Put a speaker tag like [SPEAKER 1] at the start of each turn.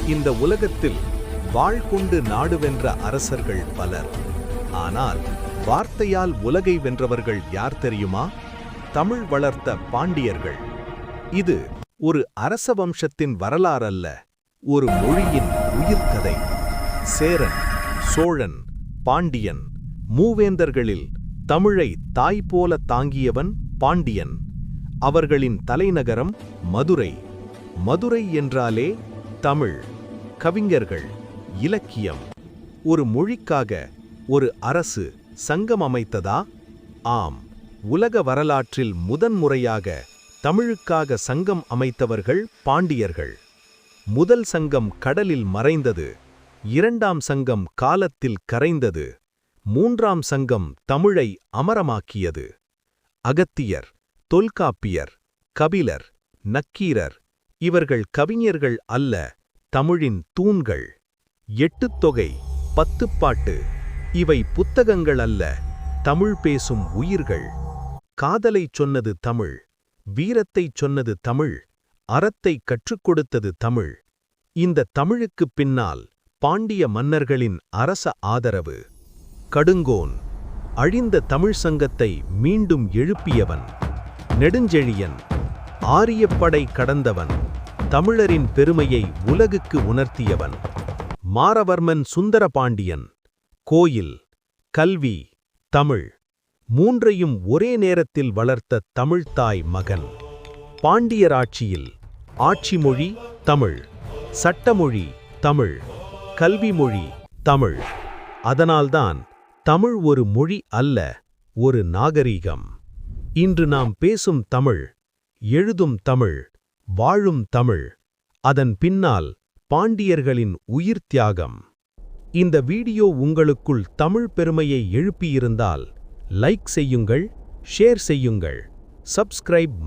[SPEAKER 1] இந்த உலகத்தில் வாள் கொண்டு நாடு வென்ற அரசர்கள் பலர். ஆனால் வார்த்தையால் உலகை வென்றவர்கள் யார் தெரியுமா? தமிழ் வளர்த்த பாண்டியர்கள். இது ஒரு அரச வம்சத்தின் வரலாறல்ல, ஒரு மொழியின் உயிர்க்கதை. சேரன், சோழன், பாண்டியன் மூவேந்தர்களில் தமிழை தாய் போல தாங்கியவன் பாண்டியன். அவர்களின் தலைநகரம் மதுரை. மதுரை என்றாலே தமிழ், கவிஞர்கள், இலக்கியம். ஒரு மொழிக்காக ஒரு அரசு சங்கம் அமைத்ததா? ஆம், உலக வரலாற்றில் முதன்முறையாக தமிழுக்காக சங்கம் அமைத்தவர்கள் பாண்டியர்கள். முதல் சங்கம் கடலில் மறைந்தது, இரண்டாம் சங்கம் காலத்தில் கரைந்தது, மூன்றாம் சங்கம் தமிழை அமரமாக்கியது. அகத்தியர், தொல்காப்பியர், கபிலர், நக்கீரர் இவர்கள் கவிஞர்கள் அல்ல, தமிழின் தூண்கள். எட்டுத்தொகை, பத்துப்பாட்டு இவை புத்தகங்கள் அல்ல, தமிழ் பேசும் உயிர்கள். காதலைச் சொன்னது தமிழ், வீரத்தைச் சொன்னது தமிழ், அறத்தைக் கற்றுக் கொடுத்தது தமிழ். இந்த தமிழுக்குப் பின்னால் பாண்டிய மன்னர்களின் அரச ஆதரவு. கடுங்கோன், அழிந்த தமிழ் சங்கத்தை மீண்டும் எழுப்பியவன். நெடுஞ்செழியன், ஆரியப்படை கடந்தவன், தமிழரின் பெருமையை உலகுக்கு உணர்த்தியவன். மாரவர்மன் சுந்தரபாண்டியன், கோயில், கல்வி, தமிழ் மூன்றையும் ஒரே நேரத்தில் வளர்த்த தமிழ்த்தாய் மகன். பாண்டியராட்சியில் ஆட்சி மொழி தமிழ், சட்டமொழி தமிழ், கல்வி மொழி தமிழ். அதனால்தான் தமிழ் ஒரு மொழி அல்ல, ஒரு நாகரீகம். இன்று நாம் பேசும் தமிழ், எழுதும் தமிழ், வாழும் தமிழ், அதன் பின்னால் பாண்டியர்களின் உயிர் தியாகம். இந்த வீடியோ உங்களுக்குள் தமிழ் பெருமையை எழுப்பியிருந்தால் லைக் செய்யுங்கள், ஷேர் செய்யுங்கள், சப்ஸ்கிரைப்